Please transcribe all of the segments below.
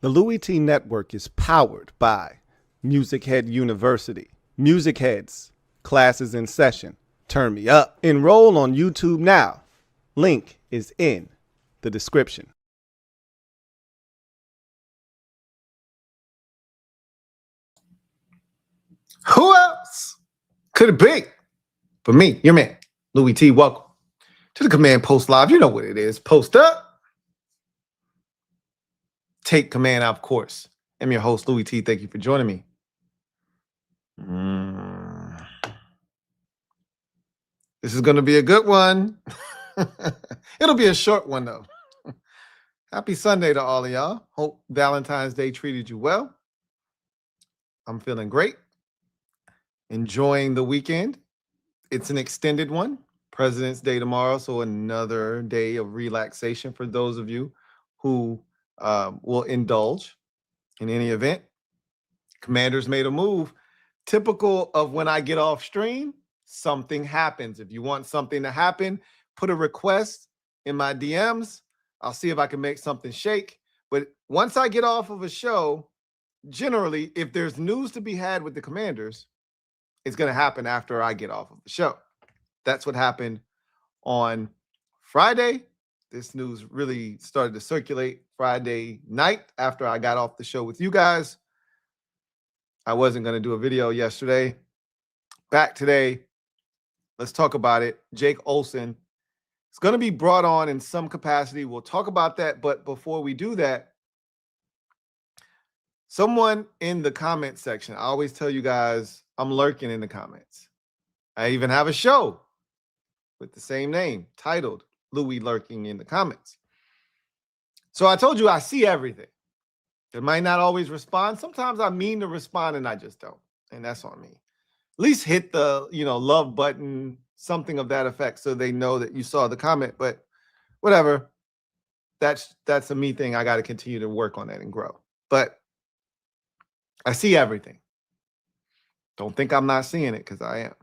The Louie T Network is powered by MusicHead University. MusicHeads, classes in session. Turn me up. Enroll on YouTube now. Link is in the description. Who else could it be but me, your man, Louie T? Welcome to the Command Post Live. You know what it is. Post up. Take command out of course. I'm your host, Louie T. Thank you for joining me. This is going to be a good one. It'll be a short one, though. Happy Sunday to all of y'all. Hope Valentine's Day treated you well. I'm feeling great. Enjoying the weekend. It's an extended one. President's Day tomorrow, so another day of relaxation for those of you who will indulge in any event. Commanders made a move. Typical of when I get off stream, something happens. If you want something to happen, put a request in my DMs. I'll see if I can make something shake. But once I get off of a show, generally, if there's news to be had with the Commanders, it's going to happen after I get off of the show. That's what happened on Friday. This news really started to circulate Friday night after I got off the show with you guys. I wasn't going to do a video yesterday. Back today. Let's talk about it. Jake Olsen is going to be brought on in some capacity. We'll talk about that. But before we do that, someone in the comment section, I always tell you guys, I'm lurking in the comments. I even have a show with the same name titled Louie Lurking in the Comments. So I told you I see everything. It might not always respond. Sometimes I mean to respond and I just don't. And that's on me. At least hit the, love button, something of that effect, so they know that you saw the comment. But whatever. That's a me thing. I got to continue to work on that and grow. But I see everything. Don't think I'm not seeing it, because I am.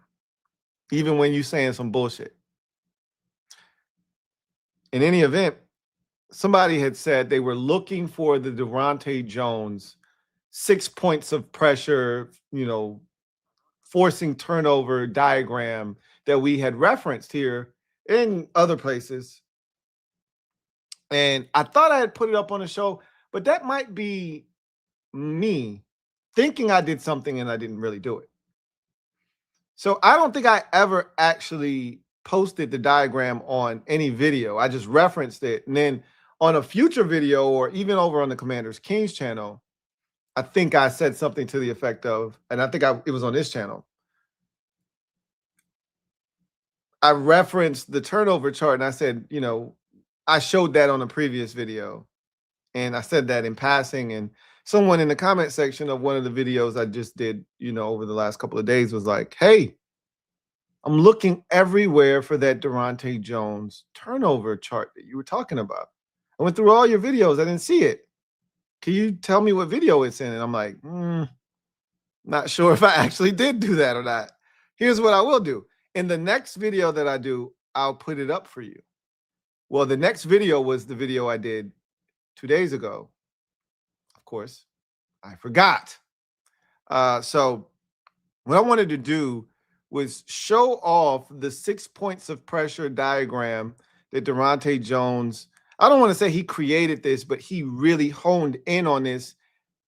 Even when you're saying some bullshit. In any event, somebody had said they were looking for the Daronte Jones 6 points of pressure, forcing turnover diagram that we had referenced here in other places. And I thought I had put it up on the show, but that might be me thinking I did something and I didn't really do it. So I don't think I ever actually posted the diagram on any video. I just referenced it. And then on a future video, or even over on the Commanders Kings channel, I think I said something to the effect of, and I think it was on this channel, I referenced the turnover chart and I said, I showed that on a previous video. And I said that in passing, and someone in the comment section of one of the videos I just did, over the last couple of days was like, hey, I'm looking everywhere for that Daronte Jones turnover chart that you were talking about. I went through all your videos. I didn't see it. Can you tell me what video it's in? And I'm like, not sure if I actually did do that or not. Here's what I will do. In the next video that I do, I'll put it up for you. Well, the next video was the video I did 2 days ago. Of course, I forgot. So what I wanted to do was show off the 6 points of pressure diagram that Daronte Jones, I don't want to say he created this, but he really honed in on this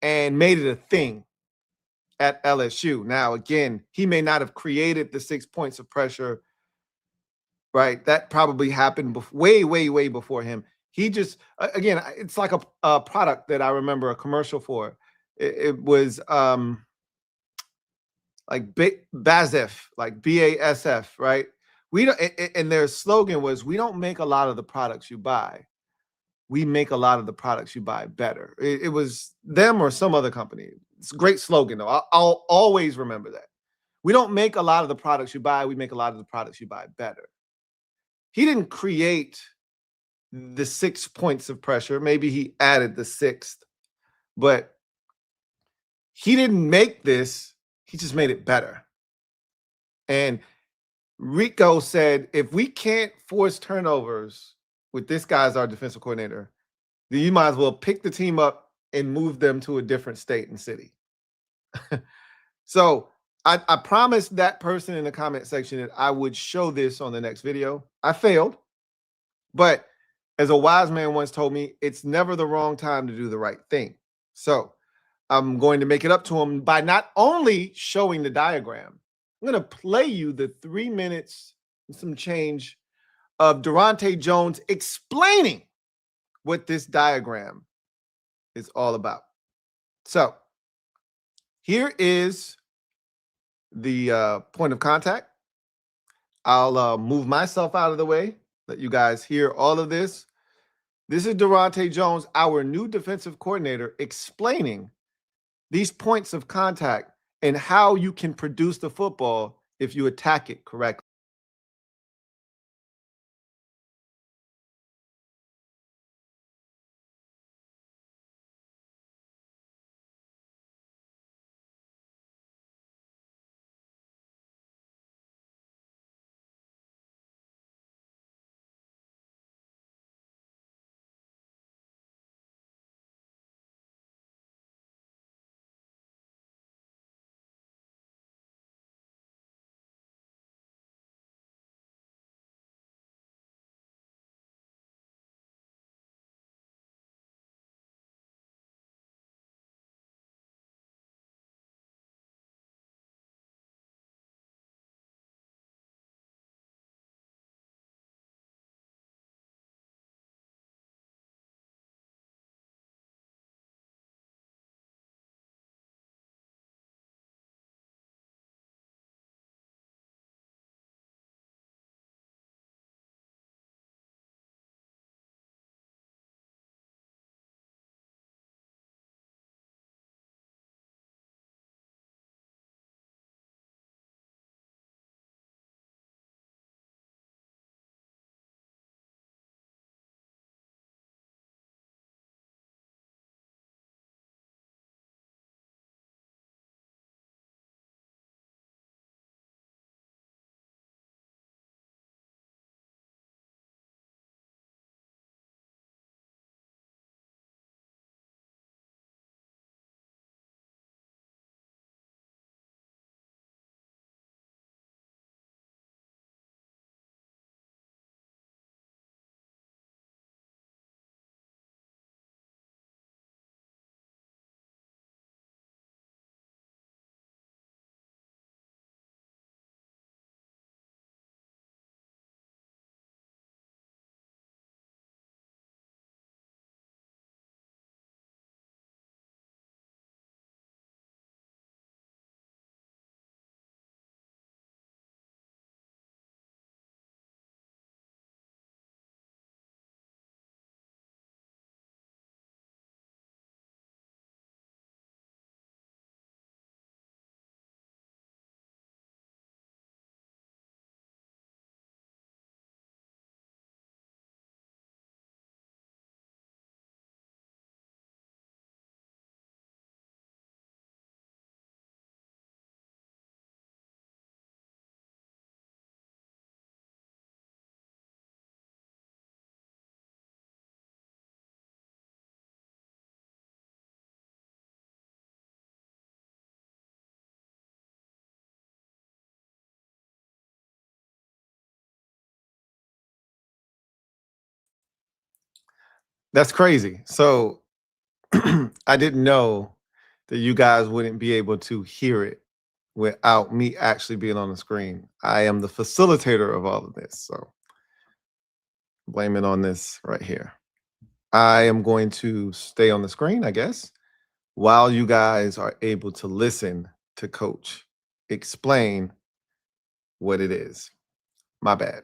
and made it a thing at LSU. Now, again, he may not have created the 6 points of pressure, right? That probably happened way, way, way before him. He just, again, it's like a product that I remember a commercial for. It was like BASF, like BASF, right? We don't, and their slogan was, we don't make a lot of the products you buy. We make a lot of the products you buy better. It was them or some other company. It's a great slogan, though. I'll always remember that. We don't make a lot of the products you buy. We make a lot of the products you buy better. He didn't create the 6 points of pressure. Maybe he added the sixth, but he didn't make this. He just made it better. And Rico said, if we can't force turnovers with this guy as our defensive coordinator, then you might as well pick the team up and move them to a different state and city. So I promised that person in the comment section that I would show this on the next video. I failed, but as a wise man once told me, it's never the wrong time to do the right thing. So I'm going to make it up to him by not only showing the diagram, I'm going to play you the 3 minutes and some change of Daronte Jones explaining what this diagram is all about. So here is the point of contact. I'll move myself out of the way, let you guys hear all of this. This is Daronte Jones, our new defensive coordinator, explaining these points of contact and how you can produce the football if you attack it correctly. That's crazy. So I didn't know that you guys wouldn't be able to hear it without me actually being on the screen. I am the facilitator of all of this, so blame it on this right here. I am going to stay on the screen, I guess, while you guys are able to listen to Coach explain what it is. My bad.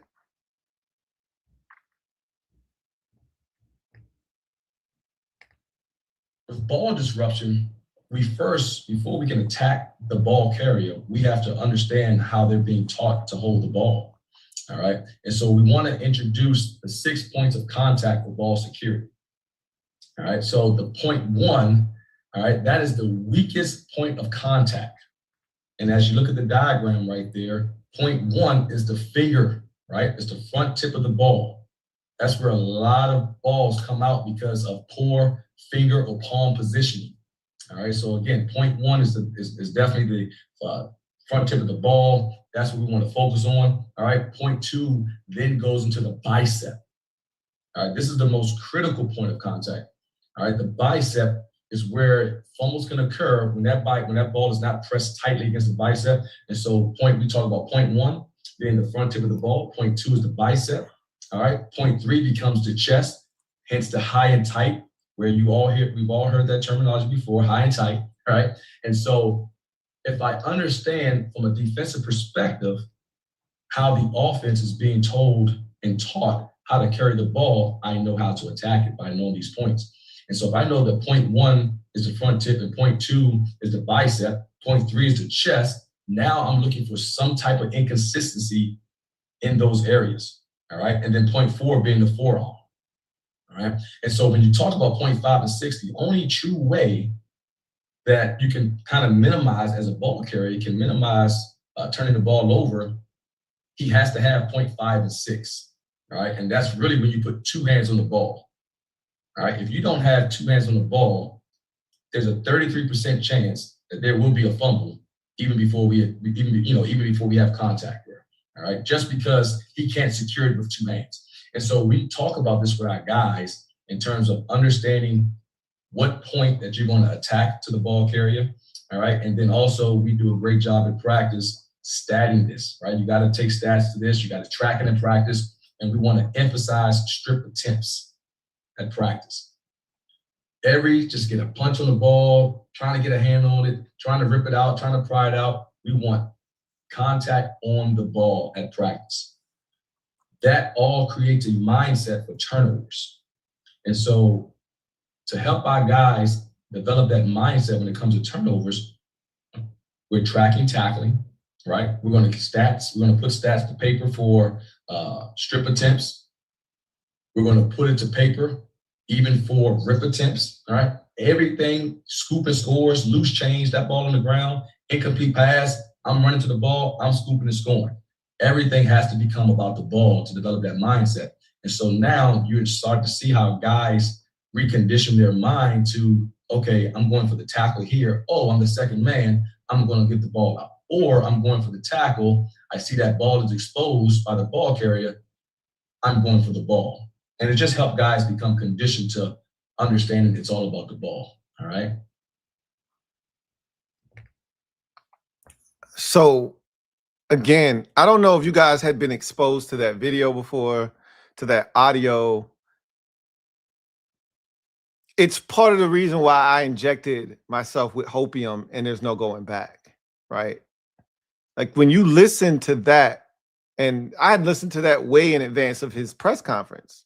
With ball disruption, we first, before we can attack the ball carrier, we have to understand how they're being taught to hold the ball. All right. And so we want to introduce the 6 points of contact for ball security. All right. So the point 1, all right, that is the weakest point of contact. And as you look at the diagram right there, point 1 is the finger, right? It's the front tip of the ball. That's where a lot of balls come out because of poor finger or palm positioning. All right, so again, point one is definitely the front tip of the ball. That's what we want to focus on. All right, point two then goes into the bicep. All right, this is the most critical point of contact. All right, the bicep is where fumbles can occur when that ball is not pressed tightly against the bicep. And so we talk about point one being the front tip of the ball. Point two is the bicep. All right, point three becomes the chest, hence the high and tight, where we've all heard that terminology before, high and tight. All right, and so if I understand from a defensive perspective how the offense is being told and taught how to carry the ball, I know how to attack it by knowing these points. And so if I know that point one is the front tip and point two is the bicep, point three is the chest, now I'm looking for some type of inconsistency in those areas. All right. And then point four being the forearm. All right. And so when you talk about point 5 and 6, the only true way that you can kind of minimize as a ball carrier, can minimize turning the ball over, he has to have point 5 and 6. All right. And that's really when you put two hands on the ball. All right. If you don't have two hands on the ball, there's a 33% chance that there will be a fumble even before we have contact there. All right. Just because he can't secure it with two hands. And so we talk about this with our guys in terms of understanding what point that you're going to attack to the ball carrier. All right. And then also we do a great job in practice statting this, right? You got to take stats to this. You got to track it in practice. And we want to emphasize strip attempts at practice. Just get a punch on the ball, trying to get a hand on it, trying to rip it out, trying to pry it out. We want contact on the ball at practice. That all creates a mindset for turnovers. And so to help our guys develop that mindset when it comes to turnovers, we're tracking tackling, right? We're going to put stats to paper for strip attempts. We're going to put it to paper even for rip attempts, all right? Everything, scoop and scores, loose change, that ball on the ground, incomplete pass, I'm running to the ball, I'm scooping and scoring. Everything has to become about the ball to develop that mindset. And so now you start to see how guys recondition their mind to, okay, I'm going for the tackle here. Oh, I'm the second man, I'm going to get the ball out. Or I'm going for the tackle, I see that ball is exposed by the ball carrier, I'm going for the ball. And it just helped guys become conditioned to understanding it's all about the ball, all right? So, again, I don't know if you guys had been exposed to that video before, to that audio. It's part of the reason why I injected myself with hopium and there's no going back, right? Like when you listen to that, and I had listened to that way in advance of his press conference.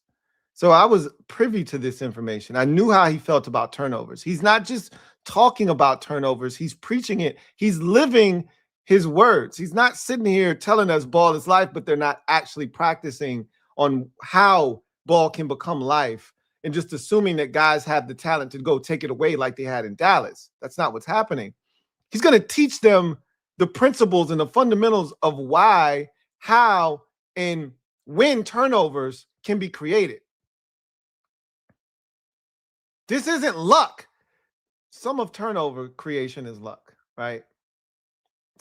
So I was privy to this information. I knew how he felt about turnovers. He's not just talking about turnovers. He's preaching it. He's living his words. He's not sitting here telling us ball is life, but they're not actually practicing on how ball can become life and just assuming that guys have the talent to go take it away like they had in Dallas. That's not what's happening. He's going to teach them the principles and the fundamentals of why, how, and when turnovers can be created. This isn't luck. Some of turnover creation is luck, right?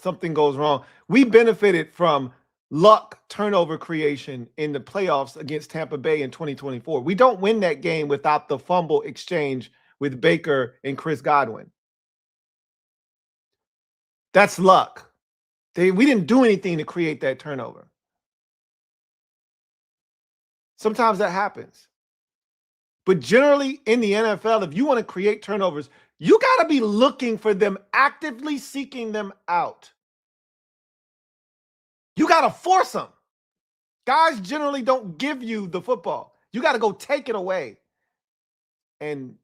Something goes wrong. We benefited from luck turnover creation in the playoffs against Tampa Bay in 2024. We don't win that game without the fumble exchange with Baker and Chris Godwin. That's luck. We didn't do anything to create that turnover. Sometimes that happens. But generally in the NFL, if you want to create turnovers, you got to be looking for them, actively seeking them out. You got to force them. Guys generally don't give you the football. You got to go take it away. And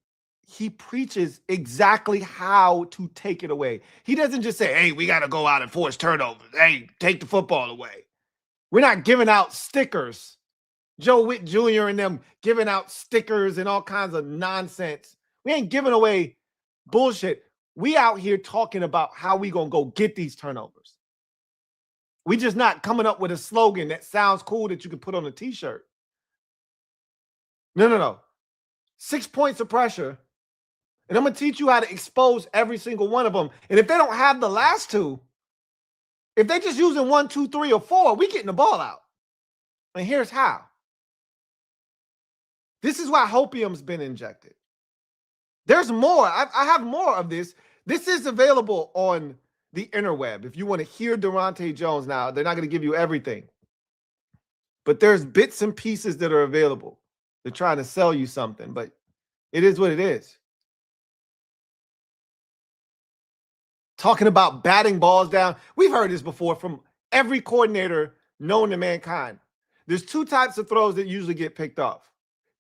he preaches exactly how to take it away. He doesn't just say, hey, we got to go out and force turnovers. Hey, take the football away. We're not giving out stickers. Joe Witt Jr. and them giving out stickers and all kinds of nonsense. We ain't giving away bullshit. We out here talking about how we going to go get these turnovers. We just not coming up with a slogan that sounds cool that you can put on a t-shirt. No. 6 points of pressure And I'm going to teach you how to expose every single one of them. And if they don't have the last two, if they just using 1, 2, 3, or 4, we getting the ball out. And here's how. This is why hopium's been injected. There's more. I have more of this. This is available on the interweb. If you want to hear Daronte Jones now, they're not going to give you everything. But there's bits and pieces that are available. They're trying to sell you something, but it is what it is. Talking about batting balls down. We've heard this before from every coordinator known to mankind. There's 2 types of throws that usually get picked off.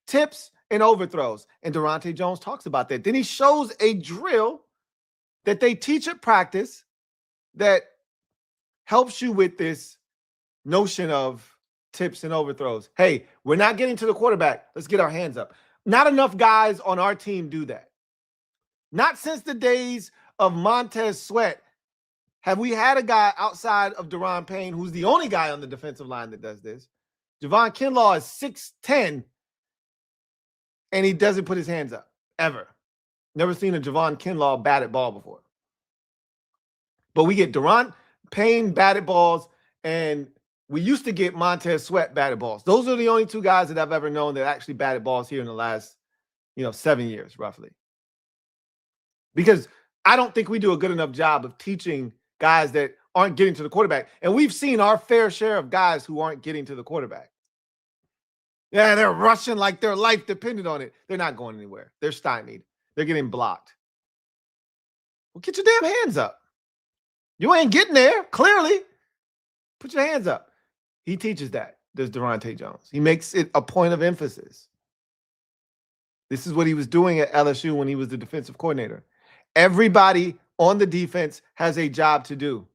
Tips and overthrows. And Daronte Jones talks about that. Then he shows a drill that they teach at practice that helps you with this notion of tips and overthrows. Hey, we're not getting to the quarterback. Let's get our hands up. Not enough guys on our team do that. Not since the days of Montez Sweat have we had a guy outside of Daron Payne who's the only guy on the defensive line that does this. Javon Kinlaw is 6'10", and he doesn't put his hands up, ever. Never seen a Javon Kinlaw batted ball before. But we get Daron Payne batted balls, and we used to get Montez Sweat batted balls. Those are the only 2 guys that I've ever known that actually batted balls here in the last, 7 years, roughly. Because I don't think we do a good enough job of teaching guys that aren't getting to the quarterback. And we've seen our fair share of guys who aren't getting to the quarterback. Yeah, they're rushing like their life depended on it. They're not going anywhere. They're stymied. They're getting blocked. Well, get your damn hands up. You ain't getting there, clearly. Put your hands up. He teaches that, does Daronte Jones. He makes it a point of emphasis. This is what he was doing at LSU when he was the defensive coordinator. Everybody on the defense has a job to do.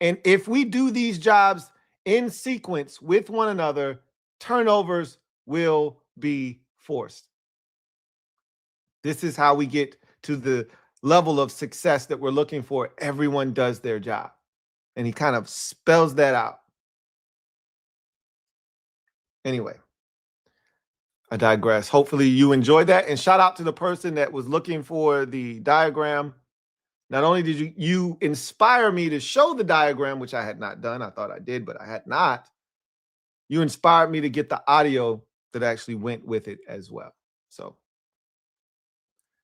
And if we do these jobs in sequence with one another, turnovers will be forced. This is how we get to the level of success that we're looking for. Everyone does their job. And he kind of spells that out. Anyway, I digress. Hopefully you enjoyed that. And shout out to the person that was looking for the diagram. Not only did you inspire me to show the diagram, which I had not done. I thought I did, but I had not. You inspired me to get the audio that actually went with it as well. So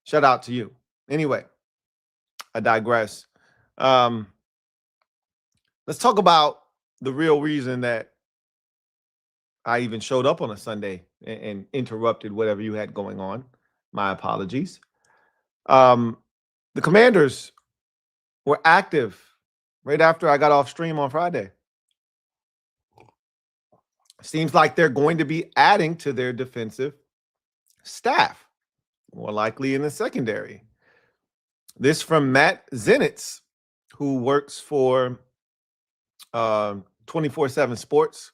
shout out to you. Anyway, I digress. Let's talk about the real reason that I even showed up on a Sunday and interrupted whatever you had going on. My apologies. The Commanders were active right after I got off stream on Friday. Seems like they're going to be adding to their defensive staff, more likely in the secondary. This from Matt Zenitz, who works for 24/7 Sports.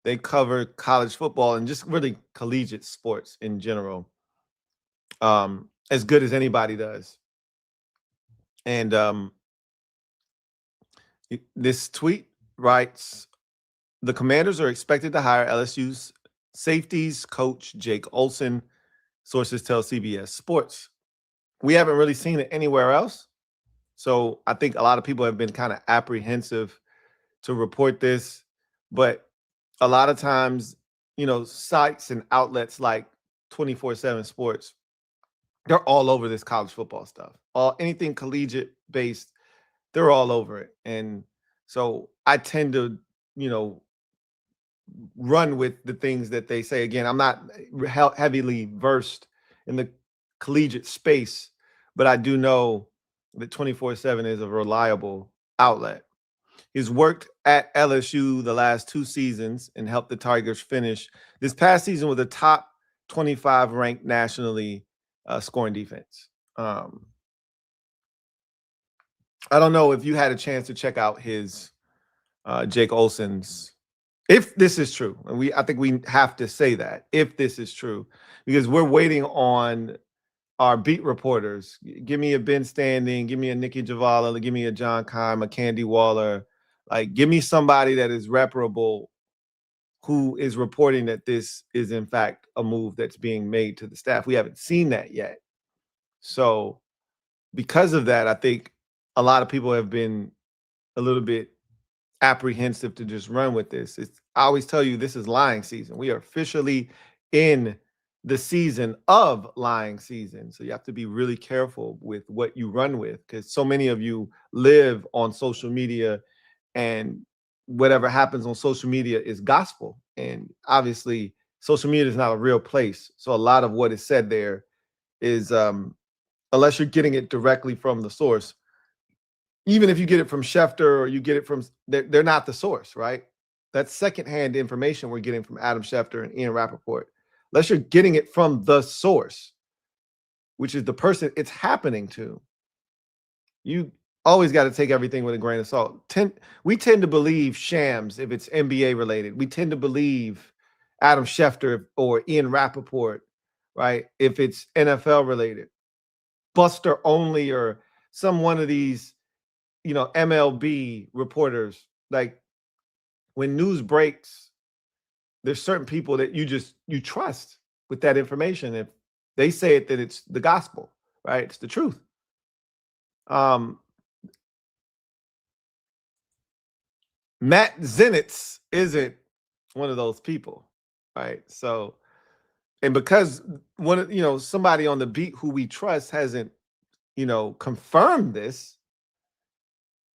They cover college football and just really collegiate sports in general, as good as anybody does. And this tweet writes, the Commanders are expected to hire LSU's Safeties coach Jake Olsen, sources tell CBS Sports. We haven't really seen it anywhere else. So I think a lot of people have been kind of apprehensive to report this. But a lot of times, sites and outlets like 24/7 Sports, they're all over this college football stuff. Anything collegiate based, they're all over it. And so I tend to, run with the things that they say. Again, I'm not heavily versed in the collegiate space, but I do know that 24/7 is a reliable outlet. He's worked at LSU the last 2 seasons and helped the Tigers finish this past season with a top 25 ranked nationally scoring defense. I don't know if you had a chance to check out his Jake Olsen's, if this is true, and I think we have to say that if this is true, because we're waiting on our beat reporters. Give me a Ben Standing, give me a Nikki Javala, give me a John Keim, a Candy Waller. Like, give me somebody that is reparable who is reporting that this is in fact a move that's being made to the staff. We haven't seen that yet. So because of that, I think a lot of people have been a little bit apprehensive to just run with this. I always tell you, this is lying season. We are officially in the season of lying season. So you have to be really careful with what you run with, because so many of you live on social media, and whatever happens on social media is gospel. And obviously social media is not a real place. So a lot of what is said there is, unless you're getting it directly from the source, even if you get it from Schefter or you get it from, they're not the source, right? That's secondhand information we're getting from Adam Schefter and Ian Rappaport. Unless you're getting it from the source, which is the person it's happening to, you always got to take everything with a grain of salt. We tend to believe shams if it's NBA related. We tend to believe Adam Schefter or Ian Rappaport, right, if it's NFL related. Buster Only or some one of these, MLB reporters. Like, when news breaks, there's certain people that you trust with that information. If they say it, then it's the gospel, right? It's the truth. Matt Zenitz isn't one of those people, right? So, and because somebody on the beat who we trust hasn't, confirmed this,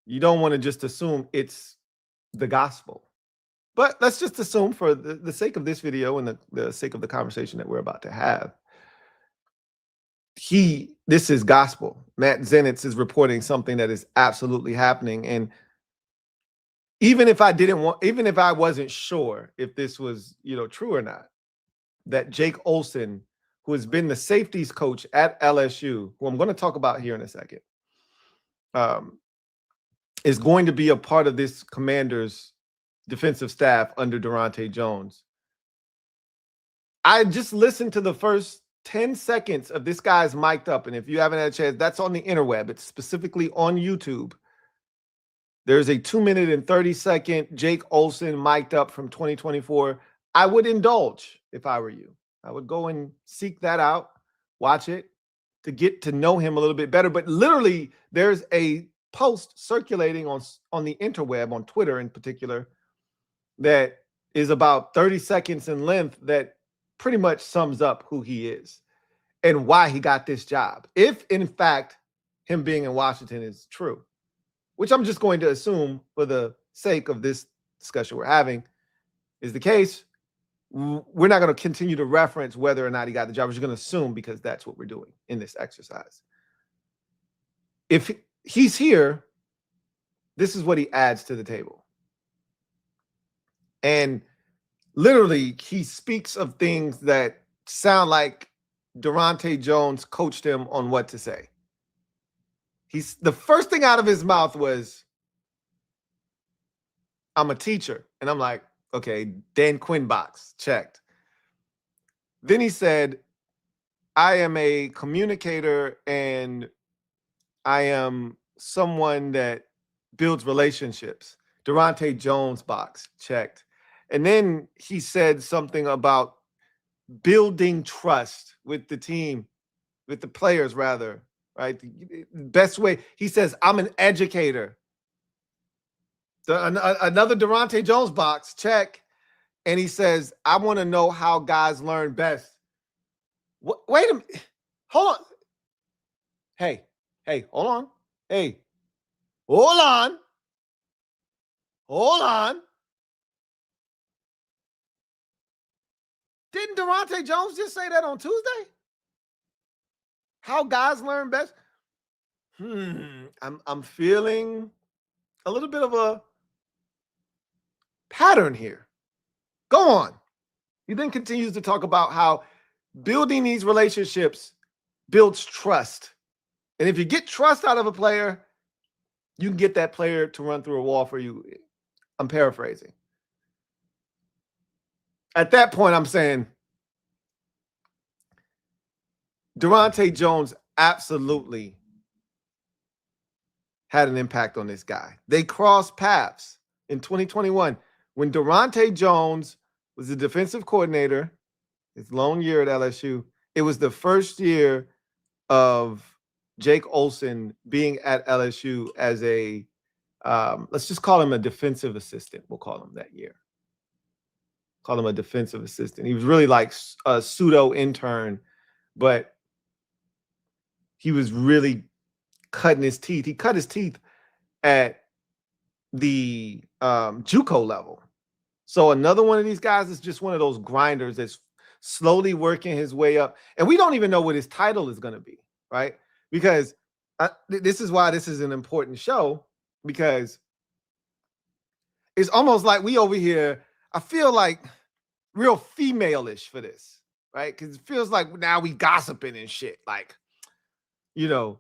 you don't want to just assume it's the gospel. But let's just assume, for the sake of this video and the sake of the conversation that we're about to have, this is gospel. Matt Zenitz is reporting something that is absolutely happening. And even if I wasn't sure if this was, true or not, that Jake Olsen, who has been the safeties coach at LSU, who I'm going to talk about here in a second, is going to be a part of this Commanders defensive staff under Daronte Jones. I just listened to the first 10 seconds of this guy's mic'd up. And if you haven't had a chance, that's on the interweb. It's specifically on YouTube. There's a 2-minute and 30-second Jake Olsen mic'd up from 2024. I would indulge if I were you. I would go and seek that out, watch it to get to know him a little bit better. But literally, there's a post circulating on the interweb, on Twitter in particular, that is about 30 seconds in length that pretty much sums up who he is and why he got this job. If, in fact, him being in Washington is true, which I'm just going to assume for the sake of this discussion we're having is the case, we're not going to continue to reference whether or not he got the job. We're just going to assume, because that's what we're doing in this exercise. If he's here, this is what he adds to the table. And literally, he speaks of things that sound like Daronte Jones coached him on what to say. The first thing out of his mouth was, "I'm a teacher." And I'm like, okay, Dan Quinn box checked. Then he said, "I am a communicator and I am someone that builds relationships." Daronte Jones box checked. And then he said something about building trust with the team, with the players rather, right? The best way, he says, "I'm an educator." Another Daronte Jones box check. And he says, "I want to know how guys learn best." Wait a minute. Hold on. Hey, hold on. Hey, hold on. Hold on. Didn't Daronte Jones just say that on Tuesday? How guys learn best? I'm feeling a little bit of a pattern here. Go on. He then continues to talk about how building these relationships builds trust. And if you get trust out of a player, you can get that player to run through a wall for you. I'm paraphrasing. At that point, I'm saying Daronte Jones absolutely had an impact on this guy. They crossed paths in 2021 when Daronte Jones was the defensive coordinator, his lone year at LSU. It was the first year of Jake Olsen being at LSU as a, let's just call him a defensive assistant. We'll call him that year. Call him a defensive assistant. He was really like a pseudo intern, but he was really cutting his teeth. He cut his teeth at the JUCO level. So another one of these guys is just one of those grinders that's slowly working his way up. And we don't even know what his title is going to be, right? Because this is why this is an important show, because it's almost like we over here, I feel like real female-ish for this, right? Because it feels like now we gossiping and shit. Like, you know,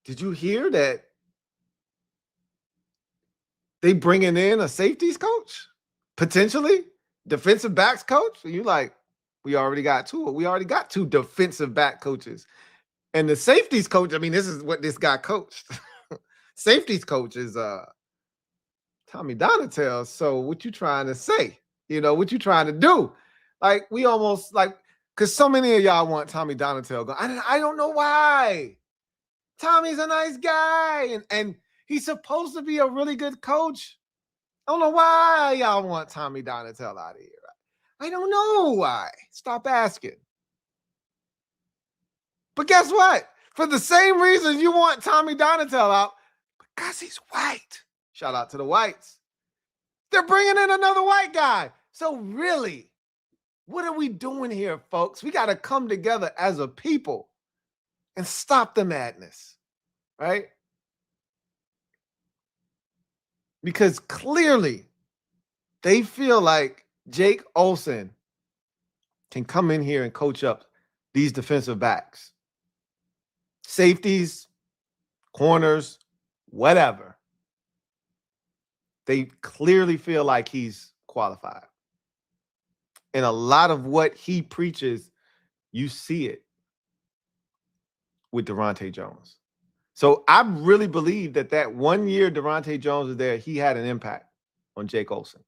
did you hear that they bringing in a safeties coach? Potentially? Defensive backs coach? And you like, we already got two. We already got two defensive back coaches. And the safeties coach, I mean, this is what this guy coached. Safeties coach is Tommy Donatell. So what you trying to say? You know, what you trying to do? Like, we almost like, because so many of y'all want Tommy Donatell. I don't know why. Tommy's a nice guy. And he's supposed to be a really good coach. I don't know why y'all want Tommy Donatell out of here. I don't know why. Stop asking. But guess what? For the same reason you want Tommy Donatell out, because he's white. Shout out to the whites. They're bringing in another white guy. So really, what are we doing here, folks? We got to come together as a people and stop the madness, right? Because clearly they feel like Jake Olsen can come in here and coach up these defensive backs, safeties, corners, whatever. They clearly feel like he's qualified. And a lot of what he preaches, you see it with Daronte Jones. So I really believe that 1 year Daronte Jones was there, he had an impact on Jake Olsen.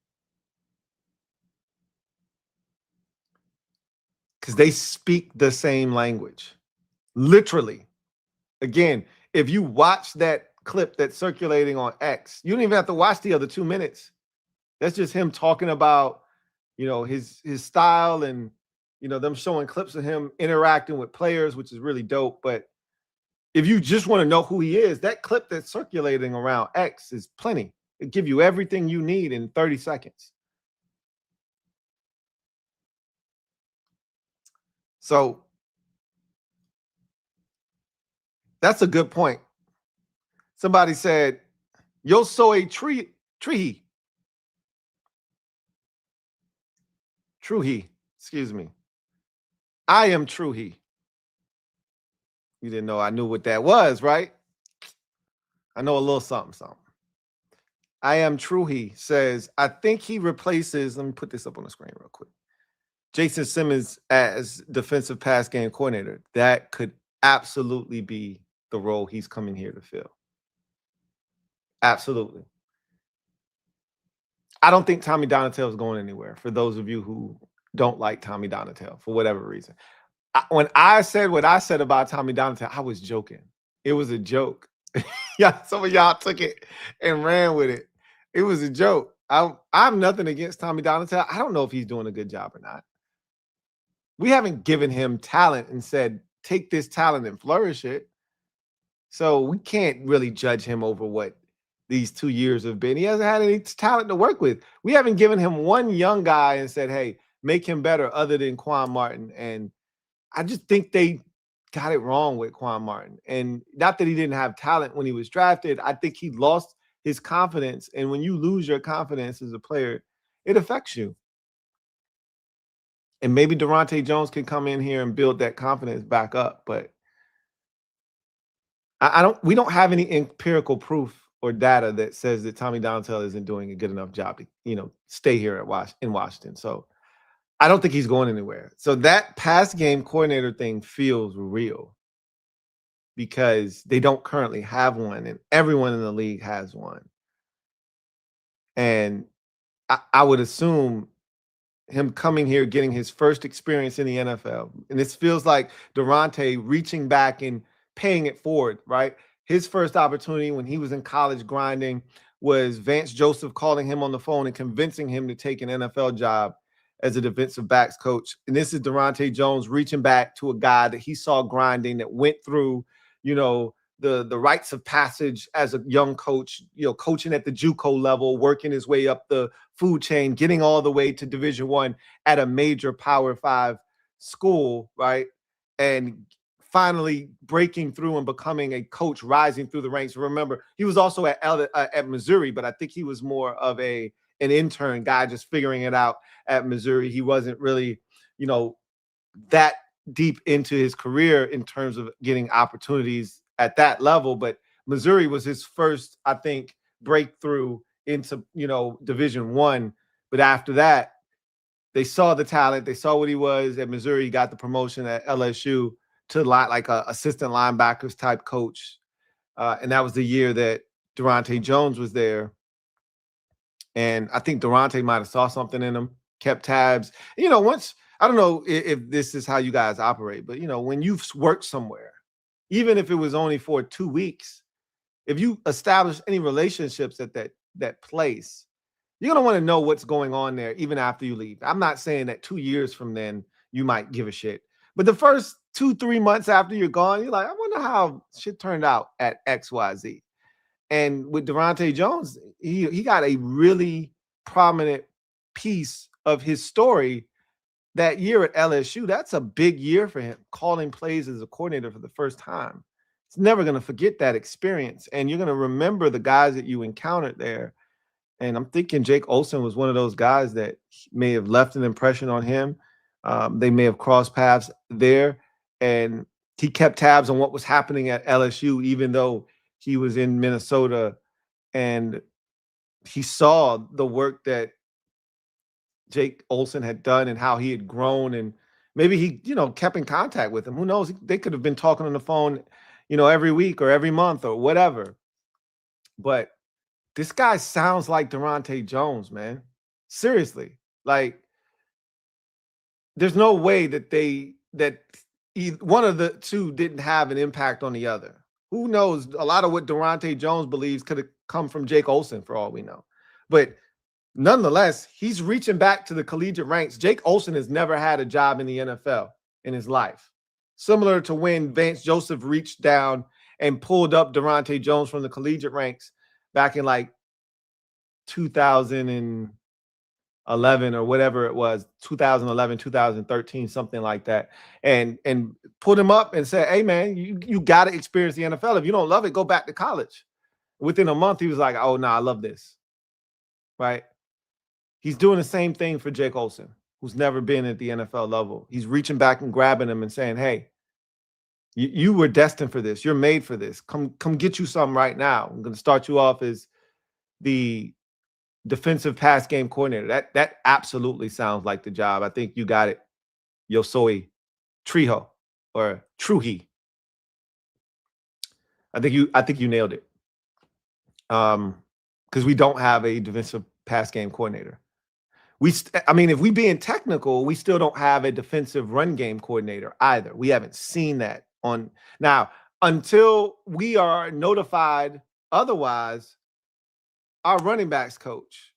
Because they speak the same language. Literally. Again, if you watch that clip that's circulating on X, you don't even have to watch the other 2 minutes. That's just him talking about, you know, his style and, you know, them showing clips of him interacting with players, which is really dope. But if you just want to know who he is, that clip that's circulating around X is plenty. It'll give you everything you need in 30 seconds. So that's a good point. Somebody said, yo soy Truhi. Truhi, excuse me. I am Truhi. You didn't know I knew what that was, right? I know a little something. I am Truhi says, I think he replaces, let me put this up on the screen real quick, Jason Simmons as defensive pass game coordinator. That could absolutely be the role he's coming here to fill. Absolutely. I don't think Tommy Donatell is going anywhere, for those of you who don't like Tommy Donatell for whatever reason. When I said what I said about Tommy Donatell, I was joking. It was a joke. Yeah, some of y'all took it and ran with it. It was a joke. I'm nothing against Tommy Donatell. I don't know if he's doing a good job or not. We haven't given him talent and said, take this talent and flourish it. So we can't really judge him over what these 2 years have been. He hasn't had any talent to work with. We haven't given him one young guy and said, hey, make him better other than Quan Martin. And I just think they got it wrong with Quan Martin. And not that he didn't have talent when he was drafted. I think he lost his confidence. And when you lose your confidence as a player, it affects you. And maybe Daronte Jones can come in here and build that confidence back up. But we don't have any empirical proof or data that says that Tommy Donatell isn't doing a good enough job to, you know, stay here in Washington. So I don't think he's going anywhere. So that pass game coordinator thing feels real because they don't currently have one, and everyone in the league has one. And I would assume him coming here, getting his first experience in the NFL. And this feels like Daronte reaching back and paying it forward, right? His first opportunity when he was in college grinding was Vance Joseph calling him on the phone and convincing him to take an NFL job as a defensive backs coach. And this is Daronte Jones reaching back to a guy that he saw grinding, that went through, you know, the rites of passage as a young coach, you know, coaching at the JUCO level, working his way up the food chain, getting all the way to Division I at a major Power 5 school, right? And finally breaking through and becoming a coach, rising through the ranks. Remember, he was also at Missouri, but I think he was more of an intern guy, just figuring it out at Missouri. He wasn't really, you know, that deep into his career in terms of getting opportunities at that level, but Missouri was his first, I think, breakthrough into, you know, Division I. But after that, they saw the talent, they saw what he was at Missouri. He got the promotion at LSU to like a assistant linebackers type coach, and that was the year that Daronte Jones was there. And I think Daronte might have saw something in him, kept tabs. You know, once, I don't know if this is how you guys operate, but, you know, when you've worked somewhere, even if it was only for 2 weeks, if you establish any relationships at that place, you're going to want to know what's going on there even after you leave. I'm not saying that 2 years from then you might give a shit, but the first 2-3 months after you're gone, you're like, I wonder how shit turned out at XYZ. And with Daronte Jones, he got a really prominent piece of his story that year at LSU. That's a big year for him, calling plays as a coordinator for the first time. It's never going to forget that experience. And you're going to remember the guys that you encountered there. And I'm thinking Jake Olsen was one of those guys that may have left an impression on him. They may have crossed paths there. And he kept tabs on what was happening at LSU, even though he was in Minnesota. And he saw the work that Jake Olsen had done and how he had grown, and maybe he, you know, kept in contact with him. Who knows? They could have been talking on the phone, you know, every week or every month or whatever. But this guy sounds like Daronte Jones, man. Seriously. Like, there's no way that one of the two didn't have an impact on the other. Who knows? A lot of what Daronte Jones believes could have come from Jake Olsen, for all we know. But nonetheless, he's reaching back to the collegiate ranks. Jake Olsen has never had a job in the NFL in his life. Similar to when Vance Joseph reached down and pulled up Daronte Jones from the collegiate ranks back in like 2011 or whatever it was, 2011, 2013, something like that, and put him up and said, hey, man, you got to experience the NFL. If you don't love it, go back to college. Within a month, he was like, oh, no, I love this, right? He's doing the same thing for Jake Olsen, who's never been at the NFL level. He's reaching back and grabbing him and saying, hey, you were destined for this. You're made for this. Come get you something right now. I'm going to start you off as the defensive pass game coordinator. That absolutely sounds like the job. I think you got it, Yosoi Triho or Truhi. I think you nailed it. Because we don't have a defensive pass game coordinator. I mean, if we being technical, we still don't have a defensive run game coordinator either. We haven't seen that on now until we are notified otherwise. Our running backs coach,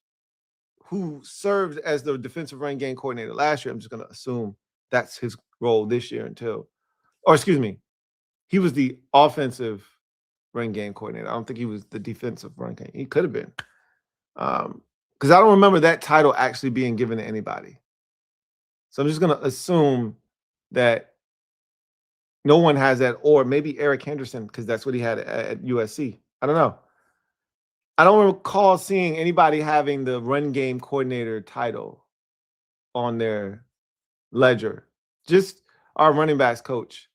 who served as the defensive run game coordinator last year, I'm just going to assume that's his role this year he was the offensive run game coordinator. I don't think he was the defensive run game. He could have been. Because I don't remember that title actually being given to anybody. So I'm just going to assume that no one has that, or maybe Eric Henderson, because that's what he had at USC. I don't know. I don't recall seeing anybody having the run game coordinator title on their ledger. Just our running backs coach.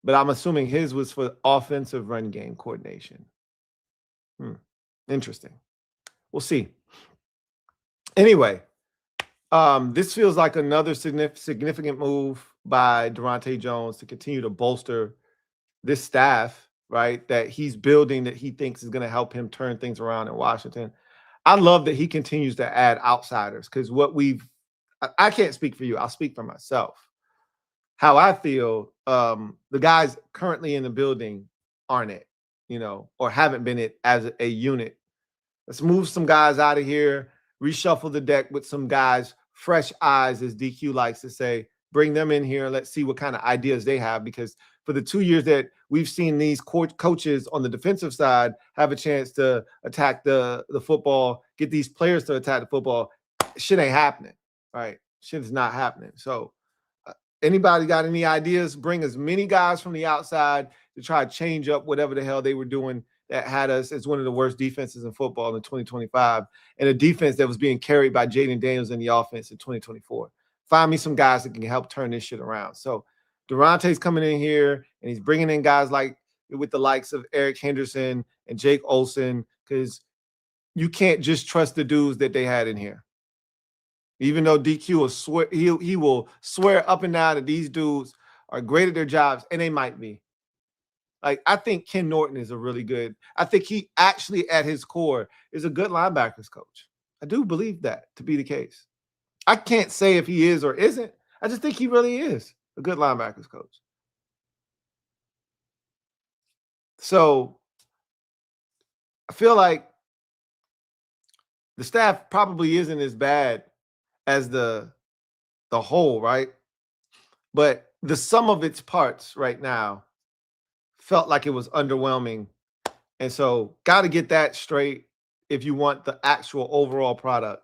But I'm assuming his was for offensive run game coordination. Interesting. We'll see. Anyway, this feels like another significant move by Daronte Jones to continue to bolster this staff, right, that he's building, that he thinks is going to help him turn things around in Washington. I love that he continues to add outsiders, because what we've I can't speak for you. I'll speak for myself. How I feel, the guys currently in the building aren't it, or haven't been it as a unit. Let's move some guys out of here, reshuffle the deck with some guys, fresh eyes, as DQ likes to say. Bring them in here. Let's see what kind of ideas they have, because for the 2 years that we've seen these coaches on the defensive side have a chance to attack the football, get these players to attack the football, shit ain't happening, right? Shit is not happening. So anybody got any ideas? Bring as many guys from the outside to try to change up whatever the hell they were doing that had us as one of the worst defenses in football in 2025, and a defense that was being carried by Jaden Daniels in the offense in 2024. Find me some guys that can help turn this shit around. So Daronte's coming in here, and he's bringing in guys like with the likes of Eric Henderson and Jake Olsen, because you can't just trust the dudes that they had in here. Even though DQ will swear, he will swear up and down that these dudes are great at their jobs, and they might be. Like, I think Ken Norton is a really good. I think he actually, at his core, is a good linebackers coach. I do believe that to be the case. I can't say if he is or isn't. I just think he really is a good linebackers coach. So I feel like the staff probably isn't as bad as the whole, right? But the sum of its parts right now felt like it was underwhelming. And so got to get that straight if you want the actual overall product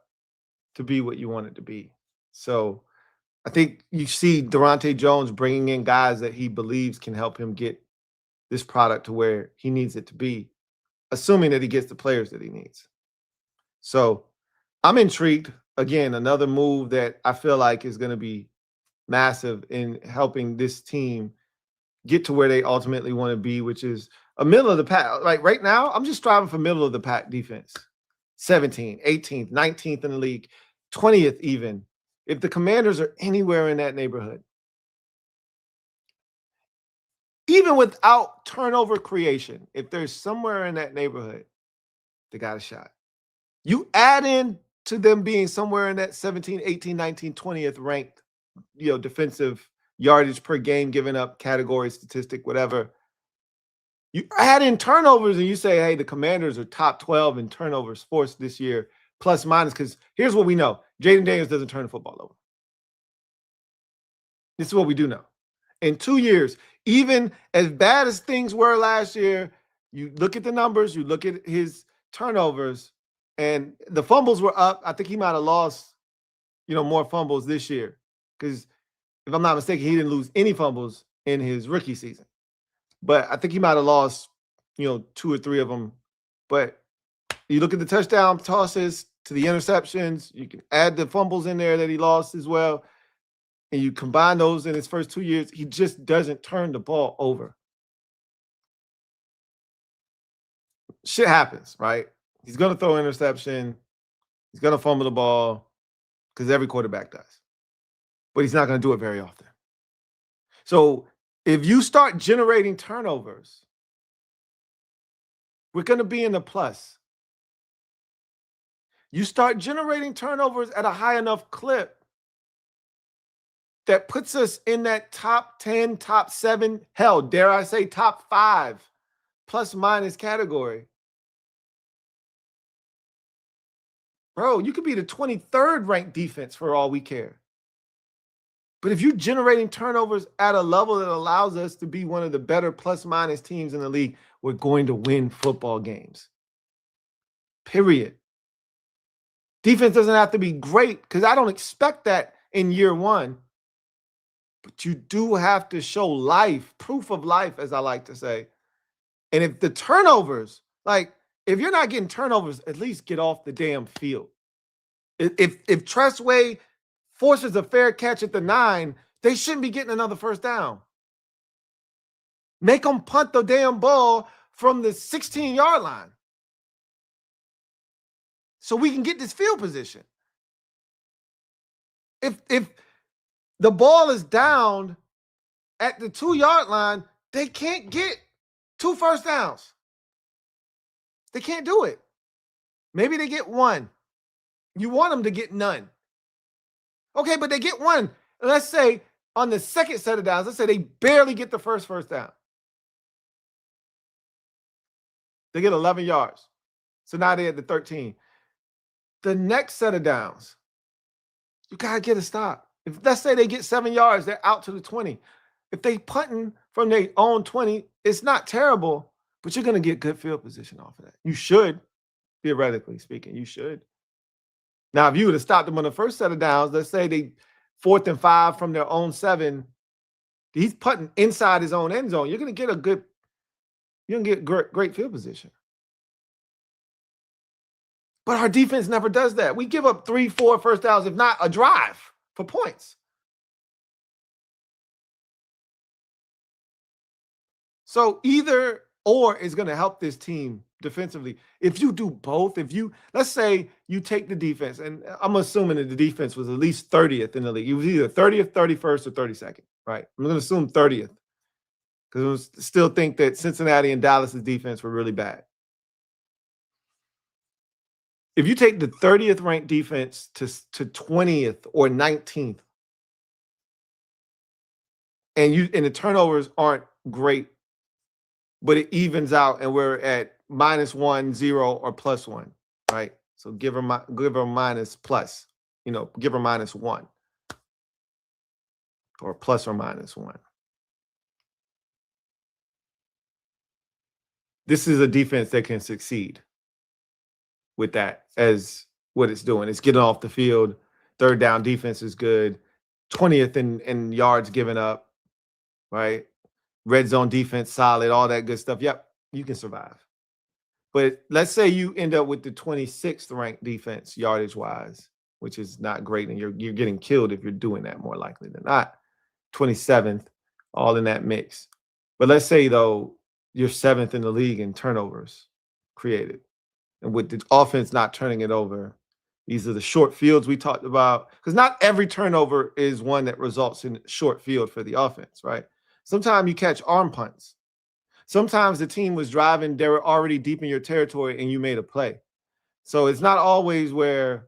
to be what you want it to be. So I think you see Daronte Jones bringing in guys that he believes can help him get this product to where he needs it to be, assuming that he gets the players that he needs. So I'm intrigued. Again, another move that I feel like is going to be massive in helping this team get to where they ultimately want to be, which is a middle of the pack. Like right now, I'm just striving for middle of the pack defense. 17th, 18th, 19th in the league, 20th even. If the Commanders are anywhere in that neighborhood, even without turnover creation, if there's somewhere in that neighborhood, they got a shot. You add in to them being somewhere in that 17, 18, 19, 20th ranked, defensive yardage per game given up category, statistic, whatever. You add in turnovers and you say, hey, the Commanders are top 12 in turnovers forced this year, plus minus, because here's what we know. Jaden Daniels doesn't turn the football over. This is what we do know. In 2 years, even as bad as things were last year, you look at the numbers, you look at his turnovers, and the fumbles were up. I think he might have lost, more fumbles this year, because if I'm not mistaken, he didn't lose any fumbles in his rookie season. But I think he might have lost, 2 or 3 of them. But you look at the touchdown tosses to the interceptions, you can add the fumbles in there that he lost as well, and you combine those in his first 2 years, he just doesn't turn the ball over. Shit happens, right? He's going to throw an interception. He's going to fumble the ball, because every quarterback does. But he's not going to do it very often. So if you start generating turnovers, we're going to be in the plus. You start generating turnovers at a high enough clip that puts us in that top 10, top 7, hell, dare I say top 5 plus minus category. Bro, you could be the 23rd ranked defense for all we care. But if you're generating turnovers at a level that allows us to be one of the better plus minus teams in the league, we're going to win football games. Period. Defense doesn't have to be great, because I don't expect that in year 1. But you do have to show life, proof of life, as I like to say. And if the turnovers, if you're not getting turnovers, at least get off the damn field. If Tressway forces a fair catch at the 9, they shouldn't be getting another first down. Make them punt the damn ball from the 16-yard line so we can get this field position. If the ball is down at the 2-yard line, they can't get 2 first downs. They can't do it. Maybe they get 1. You want them to get none. Okay, but they get one. Let's say on the second set of downs, let's say they barely get the first down. They get 11 yards. So now they're at the 13. The next set of downs, you got to get a stop. If let's say they get 7 yards, they're out to the 20. If they punting from their own 20, it's not terrible, but you're going to get good field position off of that. You should, theoretically speaking, you should. Now, if you would have stopped them on the first set of downs, let's say they 4th and 5 from their own 7, he's putting inside his own end zone. You're going to get great field position. But our defense never does that. We give up 3, 4 first downs, if not a drive for points. So either or is going to help this team defensively. If you do both, let's say you take the defense, and I'm assuming that the defense was at least 30th in the league. It was either 30th, 31st, or 32nd, right? I'm going to assume 30th because I still think that Cincinnati and Dallas's defense were really bad. If you take the 30th ranked defense to 20th or 19th, and the turnovers aren't great, but it evens out, and we're at -1, 0, or +1, right? So give her minus plus, give her -1 or plus or -1. This is a defense that can succeed with that as what it's doing. It's getting off the field. Third down defense is good. 20th in yards given up, right? Red zone defense solid, all that good stuff. Yep, you can survive. But let's say you end up with the 26th ranked defense yardage wise, which is not great, and you're getting killed if you're doing that more likely than not. 27th, all in that mix. But let's say though you're 7th in the league in turnovers created, and with the offense not turning it over, these are the short fields we talked about. Because not every turnover is one that results in short field for the offense, right? Sometimes you catch arm punts. Sometimes the team was driving, they were already deep in your territory, and you made a play. So it's not always where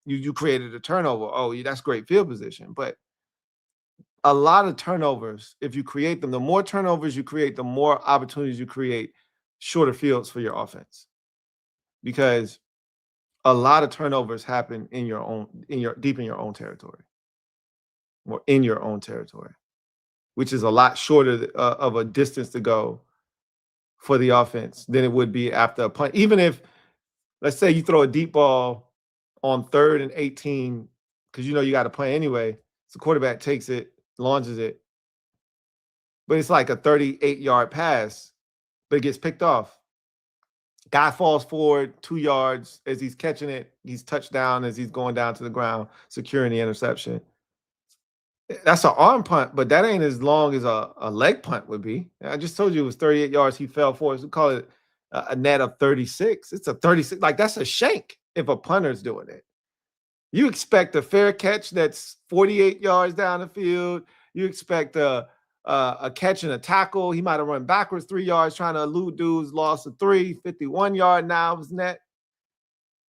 you created a turnover. Oh, that's great field position. But a lot of turnovers, if you create them, the more turnovers you create, the more opportunities you create, shorter fields for your offense. Because a lot of turnovers happen deep in your own territory, or in your own territory, which is a lot shorter of a distance to go for the offense than it would be after a punt. Even if, let's say you throw a deep ball on 3rd and 18, because you got to play anyway. So the quarterback takes it, launches it, but it's like a 38-yard pass, but it gets picked off. Guy falls forward 2 yards as he's catching it. He's touchdown as he's going down to the ground, securing the interception. That's an arm punt, but that ain't as long as a leg punt would be. I just told you it was 38 yards. He fell forward. We call it a net of 36. It's a 36. Like, that's a shank if a punter's doing it. You expect a fair catch that's 48 yards down the field. You expect a catch and a tackle. He might have run backwards 3 yards trying to elude dudes, lost a 51-yard now was net.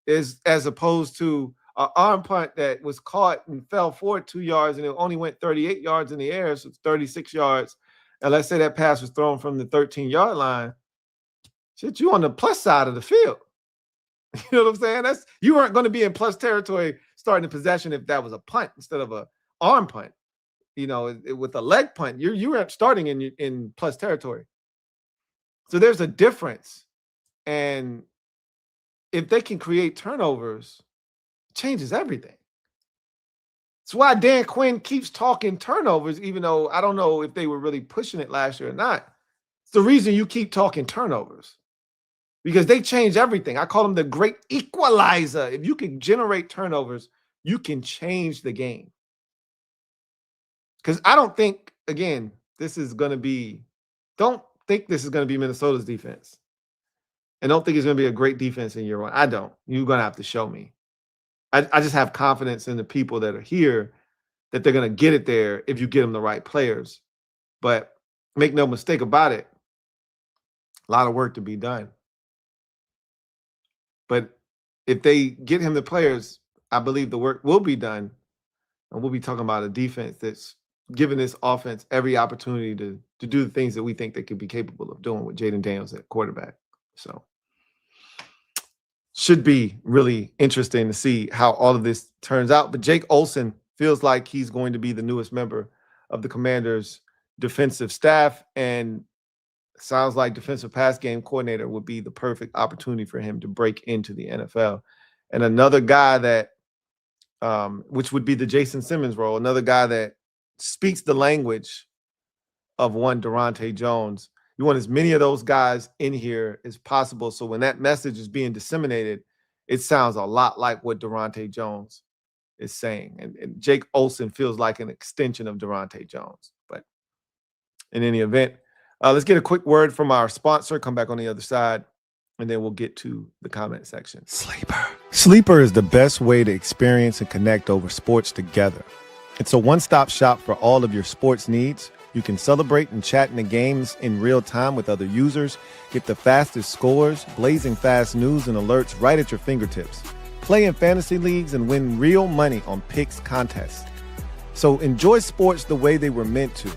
As opposed to an arm punt that was caught and fell forward 2 yards, and it only went 38 yards in the air, so it's 36 yards. And let's say that pass was thrown from the 13-yard line. Shit, you on the plus side of the field. You know what I'm saying? You weren't going to be in plus territory starting the possession if that was a punt instead of an arm punt. With a leg punt, you weren't starting in plus territory. So there's a difference. And if they can create turnovers, changes everything. That's why Dan Quinn keeps talking turnovers, even though I don't know if they were really pushing it last year or not. It's the reason you keep talking turnovers, because they change everything. I call them the great equalizer. If you can generate turnovers, you can change the game. Because I don't think, again, don't think this is going to be Minnesota's defense. And don't think it's going to be a great defense in year one. I don't. You're going to have to show me. I just have confidence in the people that are here that they're going to get it there if you get them the right players. But make no mistake about it, a lot of work to be done. But if they get him the players, I believe the work will be done. And we'll be talking about a defense that's giving this offense every opportunity to do the things that we think they could be capable of doing with Jaden Daniels at quarterback. So should be really interesting to see how all of this turns out. But Jake Olsen feels like he's going to be the newest member of the Commanders' defensive staff, and sounds like defensive pass game coordinator would be the perfect opportunity for him to break into the NFL. And another guy that, which would be the Jason Simmons role, another guy that speaks the language of one Daronte Jones. You want as many of those guys in here as possible. So when that message is being disseminated, it sounds a lot like what Daronte Jones is saying. And Jake Olsen feels like an extension of Daronte Jones. But in any event, let's get a quick word from our sponsor, come back on the other side, and then we'll get to the comment section. Sleeper. Sleeper is the best way to experience and connect over sports together. It's a one-stop shop for all of your sports needs. You can celebrate and chat in the games in real time with other users, get the fastest scores, blazing fast news and alerts right at your fingertips. Play in fantasy leagues and win real money on picks contests. So enjoy sports the way they were meant to,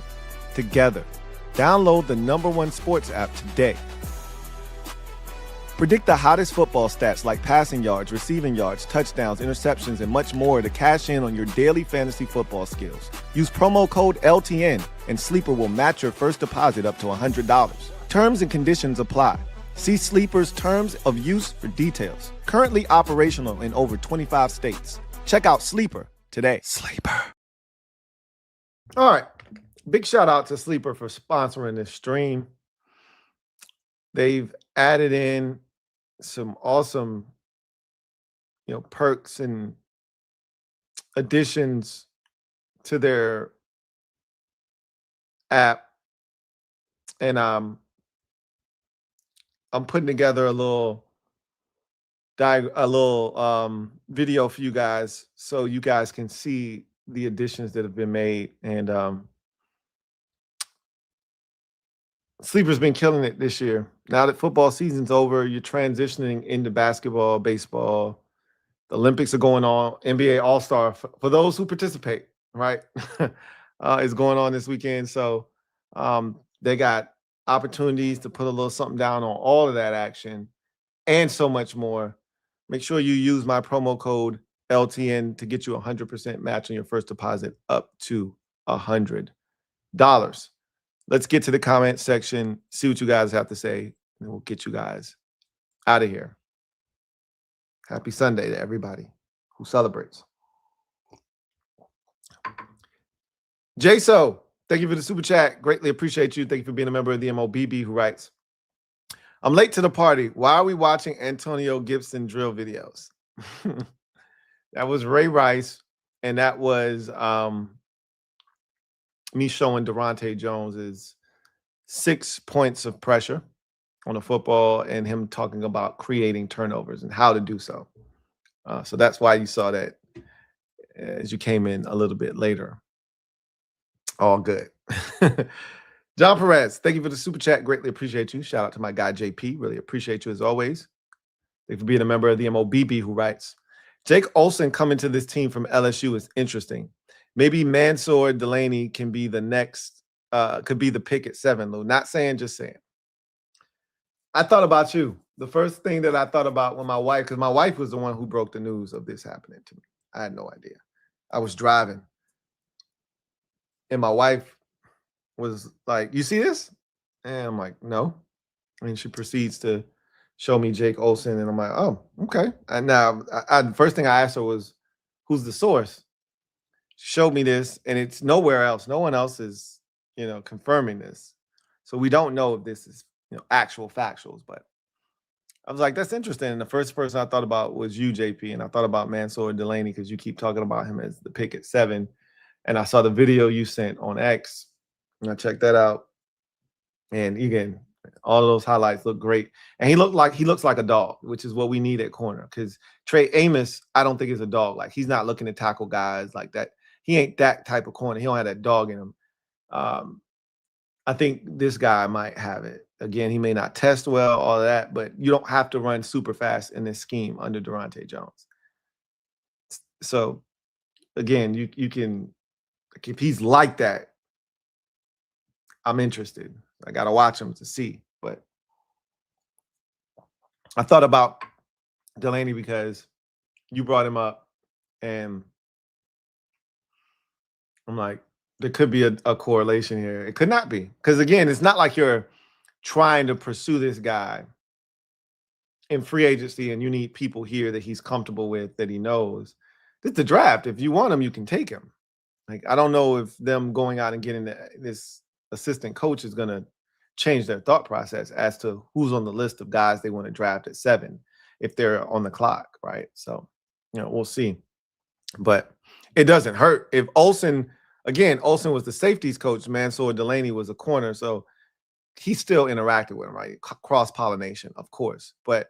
together. Download the #1 sports app today. Predict the hottest football stats like passing yards, receiving yards, touchdowns, interceptions, and much more to cash in on your daily fantasy football skills. Use promo code LTN and Sleeper will match your first deposit up to $100. Terms and conditions apply. See Sleeper's terms of use for details. Currently operational in over 25 states. Check out Sleeper today. Sleeper. All right. Big shout out to Sleeper for sponsoring this stream. They've added in some awesome, perks and additions to their app. And I'm putting together a little video for you guys so you guys can see the additions that have been made. And Sleeper's been killing it this year. Now that football season's over, you're transitioning into basketball, baseball. The Olympics are going on. NBA All-Star, for those who participate, right, is going on this weekend. So they got opportunities to put a little something down on all of that action and so much more. Make sure you use my promo code LTN to get you 100% match on your first deposit up to $100. Let's get to the comment section, see what you guys have to say, and we'll get you guys out of here. Happy Sunday to everybody who celebrates. J-So, thank you for the super chat. Greatly appreciate you. Thank you for being a member of the MOBB, who writes, I'm late to the party. Why are we watching Antonio Gibson drill videos? That was Ray Rice, and that was me showing Daronte Jones's 6 points of pressure on a football and him talking about creating turnovers and how to do so. So that's why you saw that as you came in a little bit later. All good. John Perez, thank you for the super chat. Greatly appreciate you. Shout out to my guy, JP. Really appreciate you as always. Thank you for being a member of the MOBB, who writes, Jake Olsen coming to this team from LSU is interesting. Maybe Mansour Delaney can be the next, could be the pick at 7, Lou. Not saying, just saying. I thought about you. The first thing that I thought about when my wife, because my wife was the one who broke the news of this happening to me. I had no idea. I was driving. And my wife was like, you see this? And I'm like, no. And she proceeds to show me Jake Olsen. And I'm like, oh, okay. And now, the first thing I asked her was, who's the source? Showed me this, and it's nowhere else. No one else is, confirming this. So we don't know if this is, actual factuals, but I was like, that's interesting. And the first person I thought about was you, JP. And I thought about Mansour Delaney because you keep talking about him as the pick at 7. And I saw the video you sent on X, and I checked that out. And again, all of those highlights look great. And he looks like a dog, which is what we need at corner. Because Trey Amos, I don't think is a dog. Like, he's not looking to tackle guys like that. He ain't that type of corner. He don't have that dog in him. I think this guy might have it. Again, he may not test well, all of that, but you don't have to run super fast in this scheme under Daronte Jones. So again, you can, like, if he's like that, I'm interested. I got to watch him to see. But I thought about Delaney because you brought him up, and I'm like, there could be a correlation here. It could not be. Because, again, it's not like you're trying to pursue this guy in free agency and you need people here that he's comfortable with, that he knows. This is the draft. If you want him, you can take him. Like, I don't know if them going out and getting this assistant coach is going to change their thought process as to who's on the list of guys they want to draft at 7 if they're on the clock, right? So, we'll see. But it doesn't hurt. If Olsen was the safeties coach, Mansour Delaney was a corner, so he still interacted with him, right? Cross-pollination, of course. But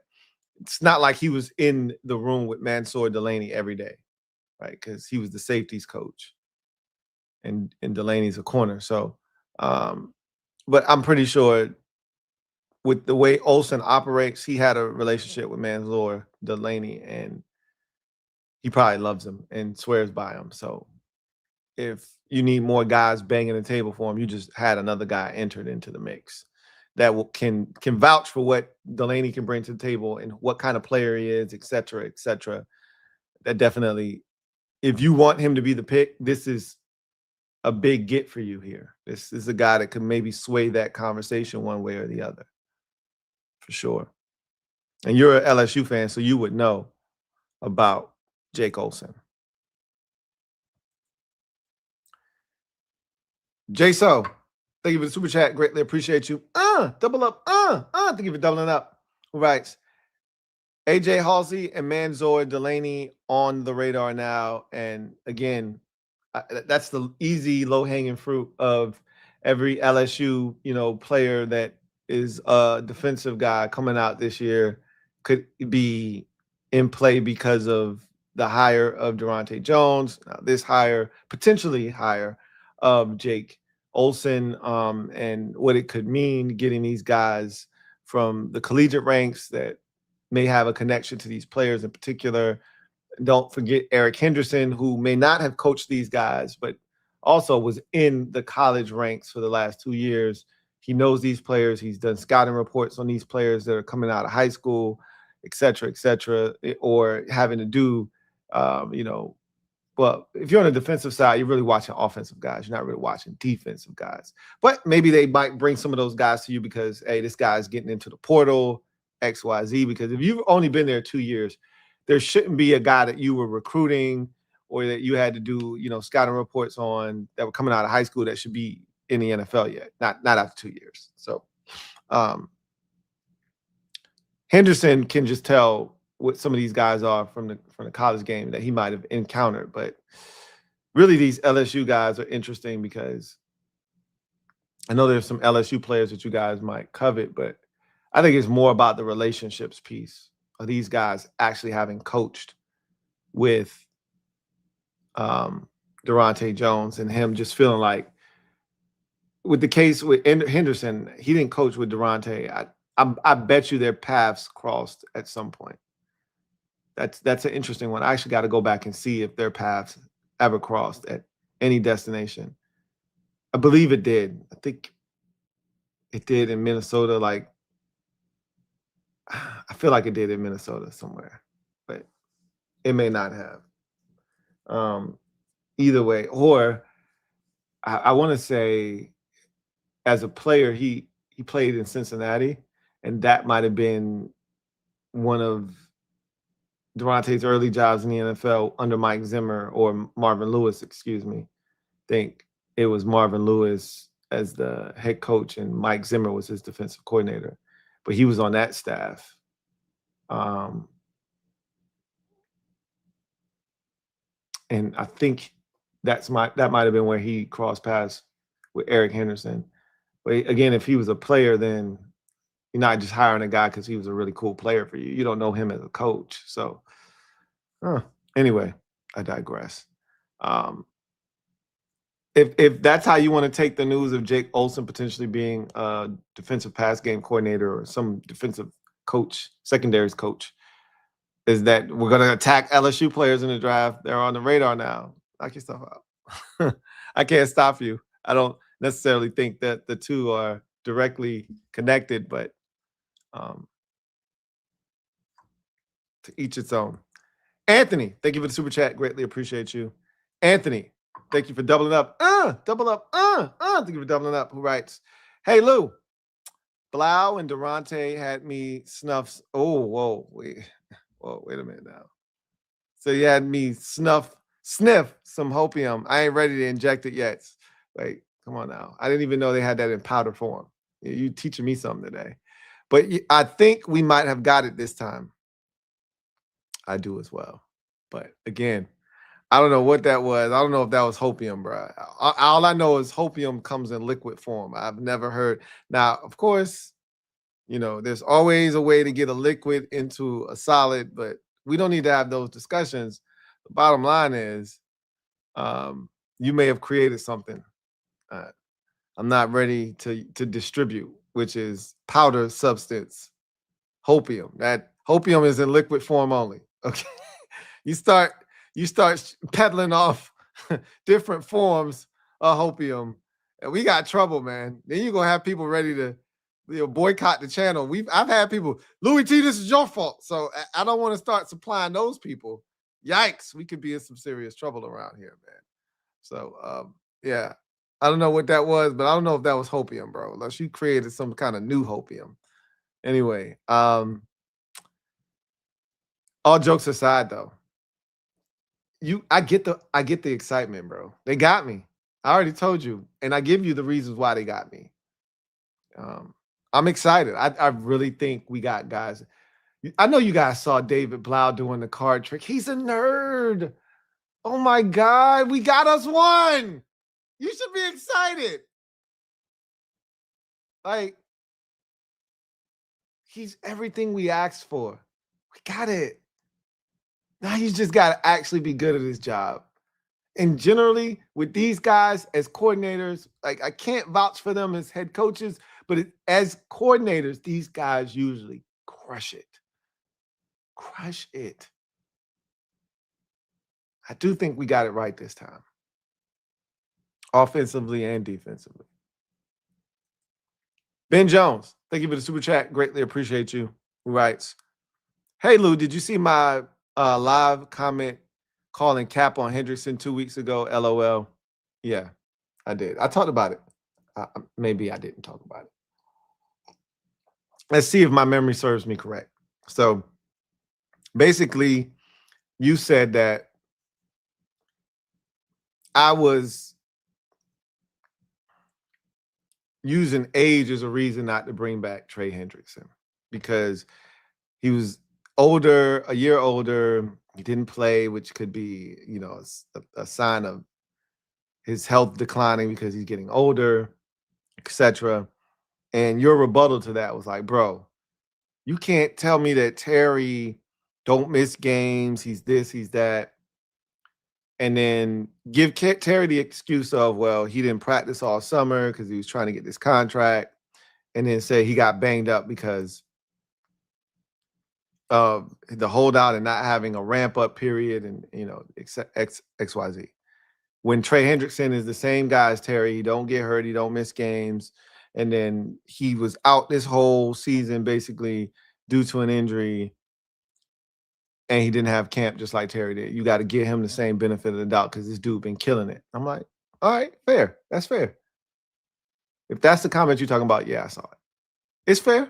it's not like he was in the room with Mansour Delaney every day, right? Because he was the safeties coach. And Delaney's a corner. So, but I'm pretty sure with the way Olsen operates, he had a relationship with Mansour Delaney, and he probably loves him and swears by him. So if you need more guys banging the table for him, you just had another guy entered into the mix that can vouch for what Delaney can bring to the table and what kind of player he is, et cetera, et cetera. That definitely, if you want him to be the pick, this is a big get for you here. This is a guy that could maybe sway that conversation one way or the other, for sure. And you're an LSU fan, so you would know about Jake Olsen. J-So, thank you for the super chat. Greatly appreciate you. Double up. Thank you for doubling up. Who writes, AJ Halsey and Mansour Delaney on the radar now. And again, that's the easy, low-hanging fruit of every LSU, player that is a defensive guy coming out this year could be in play because of the hire of Daronte Jones, this hire, potentially hire of Jake Olsen, and what it could mean getting these guys from the collegiate ranks that may have a connection to these players in particular. Don't forget Eric Henderson, who may not have coached these guys, but also was in the college ranks for the last 2 years. He knows these players. He's done scouting reports on these players that are coming out of high school, et cetera, or having to do, well, if you're on the defensive side, you're really watching offensive guys. You're not really watching defensive guys. But maybe they might bring some of those guys to you because, hey, this guy's getting into the portal, X, Y, Z. Because if you've only been there 2 years, there shouldn't be a guy that you were recruiting or that you had to do, scouting reports on that were coming out of high school that should be in the NFL yet. Not after 2 years. So Henderson can just tell what some of these guys are from the college game that he might have encountered. But really, these LSU guys are interesting because I know there's some LSU players that you guys might covet, but I think it's more about the relationships piece of these guys actually having coached with Daronte Jones and him just feeling like, with the case with Henderson, he didn't coach with Daronte. I bet you their paths crossed at some point. That's an interesting one. I actually got to go back and see if their paths ever crossed at any destination. I believe it did. I think it did in Minnesota. Like, I feel like it did in Minnesota somewhere, but it may not have. Either way, or I want to say, as a player, he played in Cincinnati, and that might have been one of Daronte's early jobs in the NFL under Mike Zimmer or Marvin Lewis, excuse me. I think it was Marvin Lewis as the head coach and Mike Zimmer was his defensive coordinator, but he was on that staff. And I think that might have been where he crossed paths with Eric Henderson. But again, if he was a player, then you're not just hiring a guy because he was a really cool player for you. You don't know him as a coach. So anyway, I digress. If that's how you want to take the news of Jake Olsen potentially being a defensive pass game coordinator or some defensive coach, secondaries coach, is that we're going to attack LSU players in the draft. They're on the radar now. Knock yourself out. I can't stop you. I don't necessarily think that the two are directly connected, but to each its own. Anthony, thank you for the super chat. Greatly appreciate you. Anthony, thank you for doubling up. Double up. Thank you for doubling up. Who writes, hey, Lou, Blau and Daronte had me snuff. Oh, whoa, wait a minute now. So you had me sniff some hopium. I ain't ready to inject it yet. Wait, come on now. I didn't even know they had that in powder form. You teaching me something today. But I think we might have got it this time. I do as well. But again, I don't know what that was. I don't know if that was hopium, bro. All I know is hopium comes in liquid form. I've never heard. Now, of course, there's always a way to get a liquid into a solid, but we don't need to have those discussions. The bottom line is you may have created something I'm not ready to distribute, which is powder substance, hopium. That hopium is in liquid form only. Okay. You start peddling off different forms of hopium, and we got trouble, man. Then you're gonna have people ready to boycott the channel. I've had people, Louie T, this is your fault. So I don't want to start supplying those people. Yikes, we could be in some serious trouble around here, man. So yeah, I don't know what that was, but I don't know if that was hopium, bro. Unless you created some kind of new hopium. Anyway, all jokes aside, though, I get the excitement, bro. They got me. I already told you, and I give you the reasons why they got me. I'm excited. I really think we got guys. I know you guys saw David Blau doing the card trick. He's a nerd. Oh my God, we got us one. You should be excited. Like, he's everything we asked for. We got it. Now he's just got to actually be good at his job. And generally, with these guys as coordinators, like, I can't vouch for them as head coaches, but as coordinators, these guys usually crush it. Crush it. I do think we got it right this time. Offensively and defensively. Ben Jones, thank you for the super chat. Greatly appreciate you. Who writes, hey, Lou, did you see my live comment calling cap on Hendrickson 2 weeks ago? LOL. Yeah, I did. I talked about it. Maybe I didn't talk about it. Let's see if my memory serves me correct. So basically, you said that I was using age as a reason not to bring back Trey Hendrickson because he was older, a year older. He didn't play, which could be, a sign of his health declining because he's getting older, etc. And your rebuttal to that was like, bro, you can't tell me that Terry don't miss games. He's this, he's that. And then give Terry the excuse of, well, he didn't practice all summer because he was trying to get this contract. And then say he got banged up because of the holdout and not having a ramp up period and, XYZ. When Trey Hendrickson is the same guy as Terry, he don't get hurt, he don't miss games. And then he was out this whole season basically due to an injury. And he didn't have camp just like Terry did. You got to give him the same benefit of the doubt because this dude been killing it. I'm like, all right, fair. That's fair. If that's the comment you're talking about, yeah, I saw it. It's fair.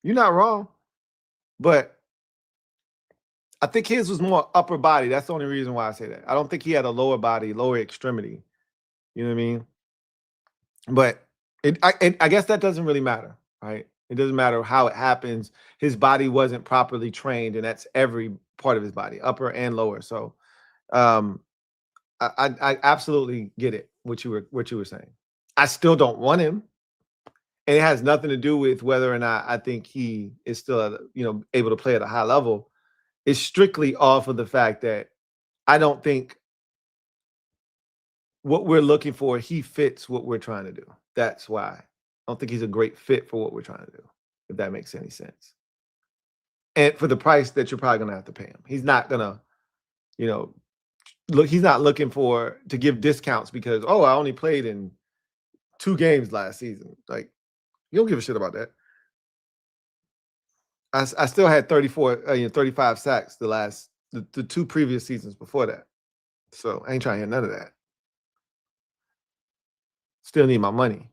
You're not wrong. But I think his was more upper body. That's the only reason why I say that. I don't think he had a lower body, lower extremity. You know what I mean? But I guess that doesn't really matter, right? It doesn't matter how it happens. His body wasn't properly trained, and that's every part of his body, upper and lower. So I absolutely get it, what you were saying. I still don't want him. And it has nothing to do with whether or not I think he is still, able to play at a high level. It's strictly off of the fact that I don't think what we're looking for, he fits what we're trying to do. That's why. I don't think he's a great fit for what we're trying to do, if that makes any sense. And for the price that you're probably going to have to pay him. He's not going to, he's not looking to give discounts because, oh, I only played in 2 games last season. Like, you don't give a shit about that. I still had 35 sacks the 2 previous seasons before that. So I ain't trying to hear none of that. Still need my money.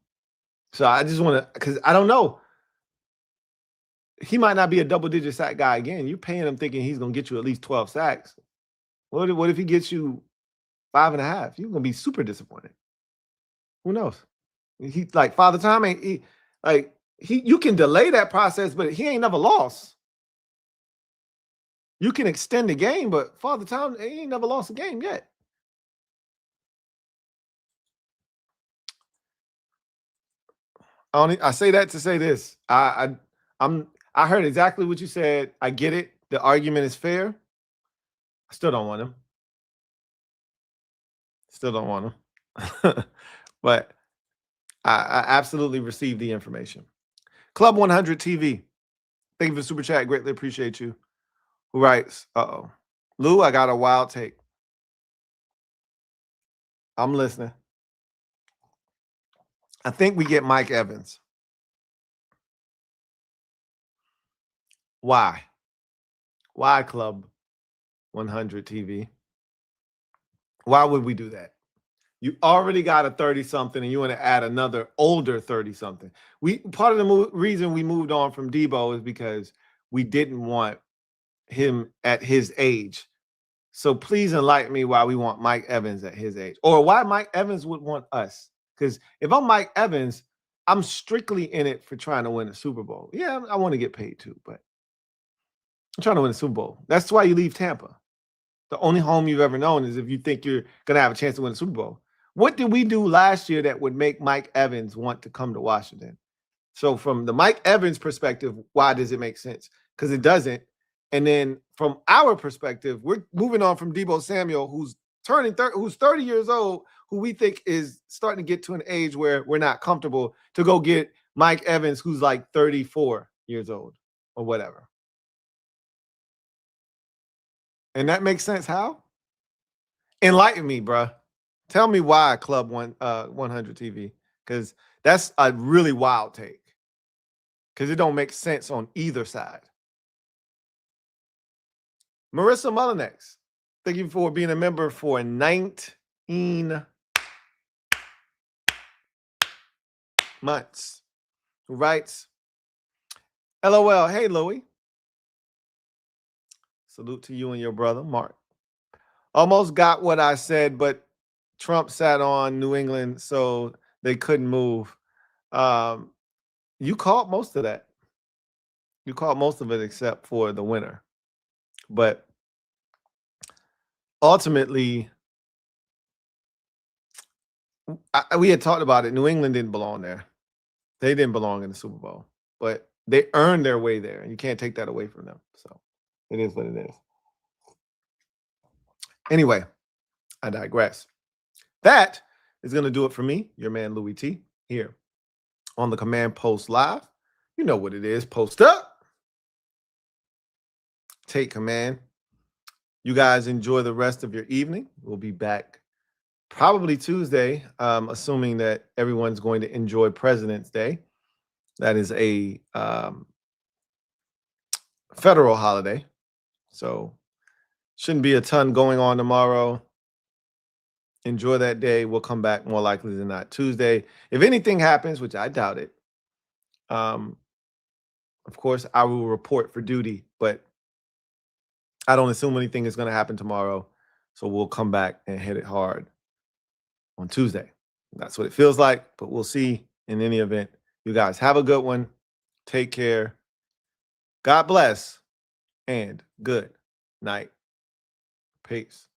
So I just want to, because I don't know. He might not be a double-digit sack guy again. You're paying him thinking he's going to get you at least 12 sacks. What if he gets you 5.5? You're going to be super disappointed. Who knows? He like Father Time ain't you can delay that process, but he ain't never lost. You can extend the game, but Father Time, he ain't never lost a game yet. I say that to say this. I heard exactly what you said. I get it. The argument is fair. I still don't want him. Still don't want him. But I absolutely received the information. Club 100 TV. Thank you for super chat. Greatly appreciate you. Who writes? Lou, I got a wild take. I'm listening. I think we get Mike Evans. Why? Why Club 100 TV? Why would we do that? You already got a 30-something and you want to add another older 30-something. Part of the reason we moved on from Debo is because we didn't want him at his age. So please enlighten me why we want Mike Evans at his age, or why Mike Evans would want us. Because if I'm Mike Evans, I'm strictly in it for trying to win a Super Bowl. Yeah, I want to get paid too, but I'm trying to win a Super Bowl. That's why you leave Tampa. The only home you've ever known is if you think you're going to have a chance to win a Super Bowl. What did we do last year that would make Mike Evans want to come to Washington? So from the Mike Evans perspective, why does it make sense? Because it doesn't. And then from our perspective, we're moving on from Deebo Samuel, who's 30 years old, who we think is starting to get to an age where we're not comfortable, to go get Mike Evans, who's like 34 years old or whatever. And that makes sense. How? Enlighten me, bruh. Tell me why Club 100 TV, because that's a really wild take, because it don't make sense on either side. Marissa Mullinex, thank you for being a member for 19 months. Who writes, LOL, hey, Louie. Salute to you and your brother, Mark. Almost got what I said, but Trump sat on New England, so they couldn't move. You caught most of that. You caught most of it except for the winner. But ultimately, we had talked about it. New England didn't belong there. They didn't belong in the Super Bowl. But they earned their way there, and you can't take that away from them. So it is what it is. Anyway, I digress. That is going to do it for me, your man Louie T, here on the Command Post Live. You know what it is. Post up. Take command. You guys enjoy the rest of your evening. We'll be back probably Tuesday, assuming that everyone's going to enjoy President's Day. That is a federal holiday. So shouldn't be a ton going on tomorrow. Enjoy that day. We'll come back more likely than not Tuesday. If anything happens, which I doubt it, of course, I will report for duty, but I don't assume anything is going to happen tomorrow. So we'll come back and hit it hard on Tuesday. That's what it feels like, but we'll see. In any event, you guys have a good one. Take care. God bless and good night. Peace.